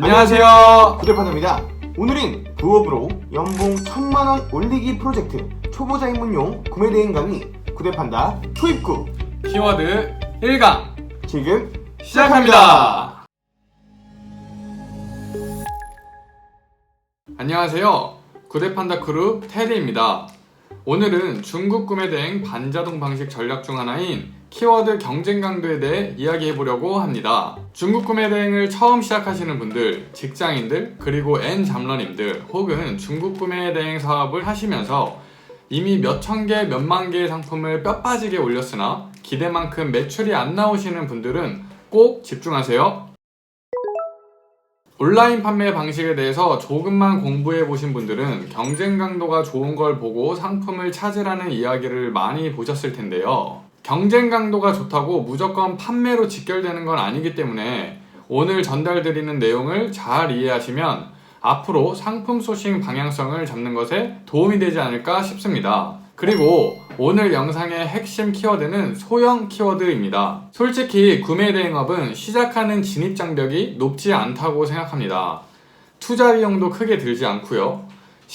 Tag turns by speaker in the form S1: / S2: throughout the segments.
S1: 안녕하세요.
S2: 구대판입니다. 오늘은 부업으로 연봉 1000만원 올리기 프로젝트 초보자 입문용 구매 대행 강의 구대판다 초입구
S1: 키워드 1강
S2: 지금
S1: 시작합니다. 안녕하세요. 구대판다 크루 테리입니다. 오늘은 중국 구매 대행 반자동 방식 전략 중 하나인 키워드 경쟁 강도에 대해 이야기해보려고 합니다. 중국 구매 대행을 처음 시작하시는 분들, 직장인들, 그리고 N잡러님들 혹은 중국 구매 대행 사업을 하시면서 이미 몇천 개, 몇만 개의 상품을 뼈 빠지게 올렸으나 기대만큼 매출이 안 나오시는 분들은 꼭 집중하세요. 온라인 판매 방식에 대해서 조금만 공부해 보신 분들은 경쟁 강도가 좋은 걸 보고 상품을 찾으라는 이야기를 많이 보셨을 텐데요. 경쟁 강도가 좋다고 무조건 판매로 직결되는 건 아니기 때문에 오늘 전달드리는 내용을 잘 이해하시면 앞으로 상품 소싱 방향성을 잡는 것에 도움이 되지 않을까 싶습니다. 그리고 오늘 영상의 핵심 키워드는 소형 키워드입니다. 솔직히 구매 대행업은 시작하는 진입 장벽이 높지 않다고 생각합니다. 투자 비용도 크게 들지 않고요.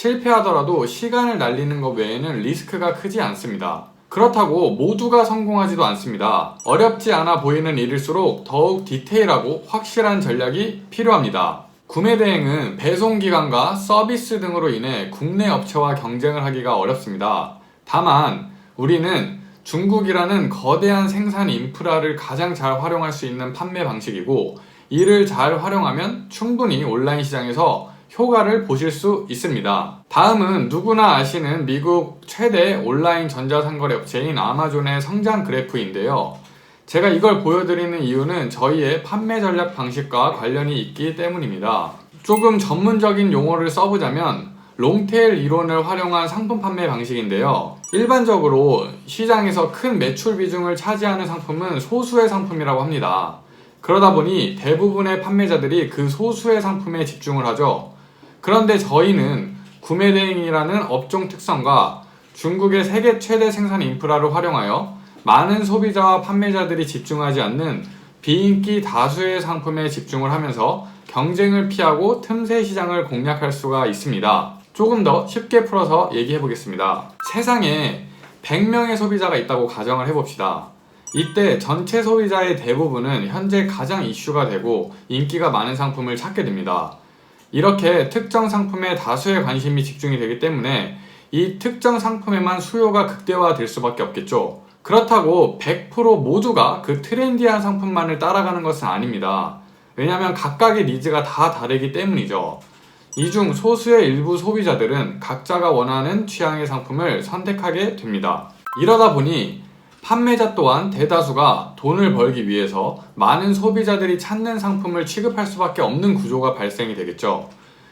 S1: 실패하더라도 시간을 날리는 것 외에는 리스크가 크지 않습니다. 그렇다고 모두가 성공하지도 않습니다. 어렵지 않아 보이는 일일수록 더욱 디테일하고 확실한 전략이 필요합니다. 구매 대행은 배송기간과 서비스 등으로 인해 국내 업체와 경쟁을 하기가 어렵습니다. 다만 우리는 중국이라는 거대한 생산 인프라를 가장 잘 활용할 수 있는 판매 방식이고 이를 잘 활용하면 충분히 온라인 시장에서 효과를 보실 수 있습니다. 다음은 누구나 아시는 미국 최대 온라인 전자상거래 업체인 아마존의 성장 그래프인데요. 제가 이걸 보여드리는 이유는 저희의 판매 전략 방식과 관련이 있기 때문입니다. 조금 전문적인 용어를 써보자면 롱테일 이론을 활용한 상품 판매 방식인데요. 일반적으로 시장에서 큰 매출 비중을 차지하는 상품은 소수의 상품이라고 합니다. 그러다 보니 대부분의 판매자들이 그 소수의 상품에 집중을 하죠. 그런데 저희는 구매 대행이라는 업종 특성과 중국의 세계 최대 생산 인프라를 활용하여 많은 소비자와 판매자들이 집중하지 않는 비인기 다수의 상품에 집중을 하면서 경쟁을 피하고 틈새 시장을 공략할 수가 있습니다. 조금 더 쉽게 풀어서 얘기해 보겠습니다. 세상에 100명의 소비자가 있다고 가정을 해봅시다. 이때 전체 소비자의 대부분은 현재 가장 이슈가 되고 인기가 많은 상품을 찾게 됩니다. 이렇게 특정 상품에 다수의 관심이 집중이 되기 때문에 이 특정 상품에만 수요가 극대화될 수밖에 없겠죠. 그렇다고 100% 모두가 그 트렌디한 상품만을 따라가는 것은 아닙니다. 왜냐하면 각각의 니즈가 다 다르기 때문이죠. 이 중 소수의 일부 소비자들은 각자가 원하는 취향의 상품을 선택하게 됩니다. 이러다 보니 판매자 또한 대다수가 돈을 벌기 위해서 많은 소비자들이 찾는 상품을 취급할 수밖에 없는 구조가 발생이 되겠죠.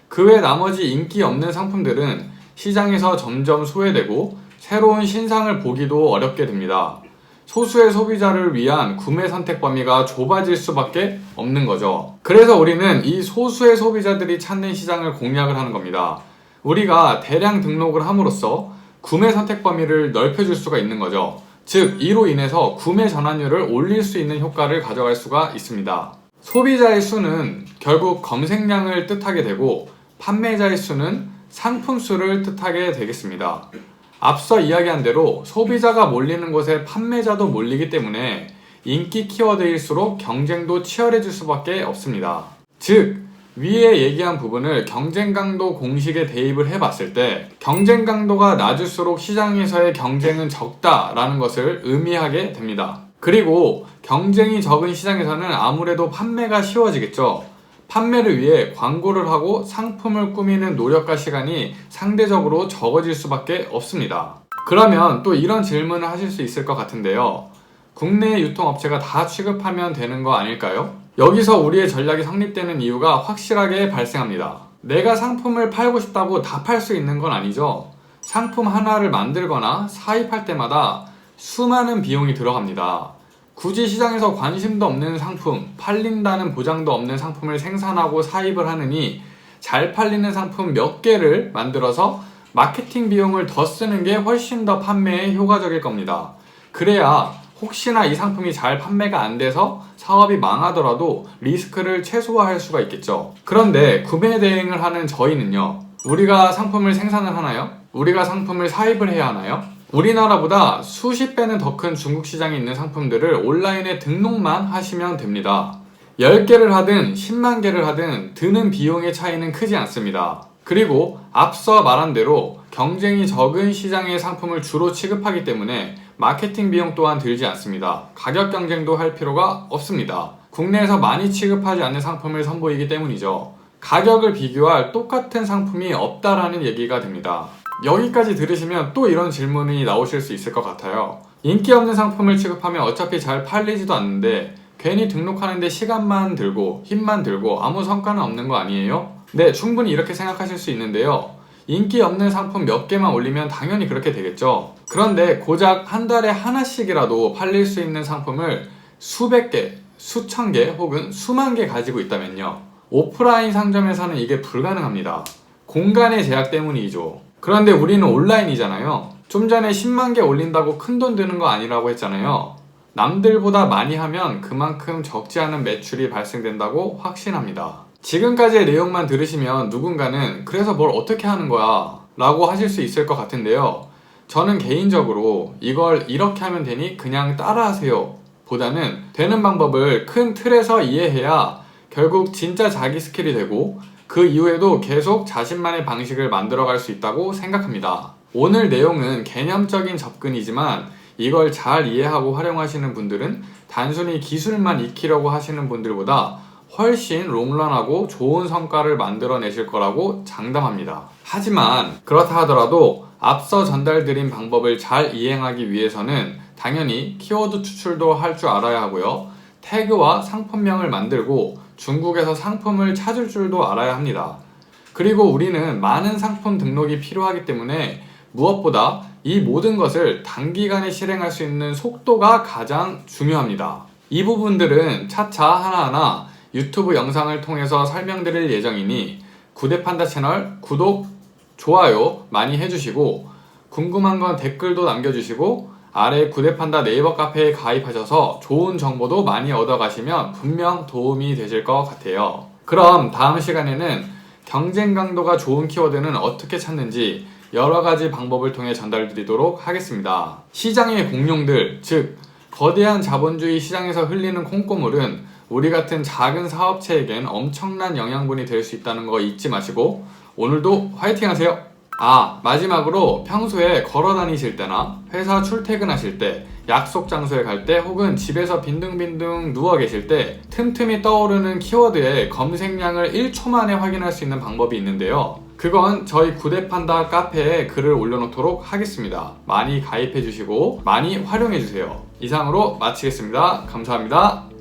S1: 그 외 나머지 인기 없는 상품들은 시장에서 점점 소외되고 새로운 신상을 보기도 어렵게 됩니다. 소수의 소비자를 위한 구매 선택 범위가 좁아질 수밖에 없는 거죠. 그래서 우리는 이 소수의 소비자들이 찾는 시장을 공략을 하는 겁니다. 우리가 대량 등록을 함으로써 구매 선택 범위를 넓혀줄 수가 있는 거죠. 즉, 이로 인해서 구매 전환율을 올릴 수 있는 효과를 가져갈 수가 있습니다. 소비자의 수는 결국 검색량을 뜻하게 되고 판매자의 수는 상품 수를 뜻하게 되겠습니다. 앞서 이야기한 대로 소비자가 몰리는 곳에 판매자도 몰리기 때문에 인기 키워드일수록 경쟁도 치열해질 수밖에 없습니다. 즉, 위에 얘기한 부분을 경쟁 강도 공식에 대입을 해봤을 때 경쟁 강도가 낮을수록 시장에서의 경쟁은 적다라는 것을 의미하게 됩니다. 그리고 경쟁이 적은 시장에서는 아무래도 판매가 쉬워지겠죠. 판매를 위해 광고를 하고 상품을 꾸미는 노력과 시간이 상대적으로 적어질 수밖에 없습니다. 그러면 또 이런 질문을 하실 수 있을 것 같은데요. 국내 유통업체가 다 취급하면 되는 거 아닐까요? 여기서 우리의 전략이 성립되는 이유가 확실하게 발생합니다. 내가 상품을 팔고 싶다고 다 팔 수 있는 건 아니죠. 상품 하나를 만들거나 사입할 때마다 수많은 비용이 들어갑니다. 굳이 시장에서 관심도 없는 상품, 팔린다는 보장도 없는 상품을 생산하고 사입을 하느니 잘 팔리는 상품 몇 개를 만들어서 마케팅 비용을 더 쓰는 게 훨씬 더 판매에 효과적일 겁니다. 그래야 혹시나 이 상품이 잘 판매가 안 돼서 사업이 망하더라도 리스크를 최소화할 수가 있겠죠. 그런데 구매 대행을 하는 저희는요, 우리가 상품을 생산을 하나요? 우리가 상품을 사입을 해야 하나요? 우리나라보다 수십 배는 더 큰 중국 시장에 있는 상품들을 온라인에 등록만 하시면 됩니다. 10개를 하든 10만 개를 하든 드는 비용의 차이는 크지 않습니다. 그리고 앞서 말한 대로 경쟁이 적은 시장의 상품을 주로 취급하기 때문에 마케팅 비용 또한 들지 않습니다. 가격 경쟁도 할 필요가 없습니다. 국내에서 많이 취급하지 않는 상품을 선보이기 때문이죠. 가격을 비교할 똑같은 상품이 없다라는 얘기가 됩니다. 여기까지 들으시면 또 이런 질문이 나오실 수 있을 것 같아요. 인기 없는 상품을 취급하면 어차피 잘 팔리지도 않는데 괜히 등록하는데 시간만 들고 힘만 들고 아무 성과는 없는 거 아니에요? 네, 충분히 이렇게 생각하실 수 있는데요. 인기 없는 상품 몇 개만 올리면 당연히 그렇게 되겠죠. 그런데 고작 한 달에 하나씩이라도 팔릴 수 있는 상품을 수백 개, 수천 개 혹은 수만 개 가지고 있다면요, 오프라인 상점에서는 이게 불가능합니다. 공간의 제약 때문이죠. 그런데 우리는 온라인이잖아요. 좀 전에 10만 개 올린다고 큰돈 드는 거 아니라고 했잖아요. 남들보다 많이 하면 그만큼 적지 않은 매출이 발생된다고 확신합니다. 지금까지의 내용만 들으시면 누군가는 그래서 뭘 어떻게 하는 거야? 라고 하실 수 있을 것 같은데요. 저는 개인적으로 이걸 이렇게 하면 되니 그냥 따라하세요 보다는 되는 방법을 큰 틀에서 이해해야 결국 진짜 자기 스킬이 되고 그 이후에도 계속 자신만의 방식을 만들어갈 수 있다고 생각합니다. 오늘 내용은 개념적인 접근이지만 이걸 잘 이해하고 활용하시는 분들은 단순히 기술만 익히려고 하시는 분들보다 훨씬 롱런하고 좋은 성과를 만들어내실 거라고 장담합니다. 하지만 그렇다 하더라도 앞서 전달드린 방법을 잘 이행하기 위해서는 당연히 키워드 추출도 할 줄 알아야 하고요. 태그와 상품명을 만들고 중국에서 상품을 찾을 줄도 알아야 합니다. 그리고 우리는 많은 상품 등록이 필요하기 때문에 무엇보다 이 모든 것을 단기간에 실행할 수 있는 속도가 가장 중요합니다. 이 부분들은 차차 하나하나 유튜브 영상을 통해서 설명드릴 예정이니 구대판다 채널 구독, 좋아요 많이 해주시고 궁금한 건 댓글도 남겨주시고 아래 구대판다 네이버 카페에 가입하셔서 좋은 정보도 많이 얻어가시면 분명 도움이 되실 것 같아요. 그럼 다음 시간에는 경쟁 강도가 좋은 키워드는 어떻게 찾는지 여러가지 방법을 통해 전달드리도록 하겠습니다. 시장의 공룡들, 즉 거대한 자본주의 시장에서 흘리는 콩고물은 우리 같은 작은 사업체에겐 엄청난 영양분이 될 수 있다는 거 잊지 마시고 오늘도 화이팅 하세요! 마지막으로 평소에 걸어 다니실 때나 회사 출퇴근하실 때, 약속 장소에 갈 때 혹은 집에서 빈둥빈둥 누워 계실 때 틈틈이 떠오르는 키워드의 검색량을 1초 만에 확인할 수 있는 방법이 있는데요. 그건 저희 구대판다 카페에 글을 올려놓도록 하겠습니다. 많이 가입해주시고 많이 활용해주세요. 이상으로 마치겠습니다. 감사합니다.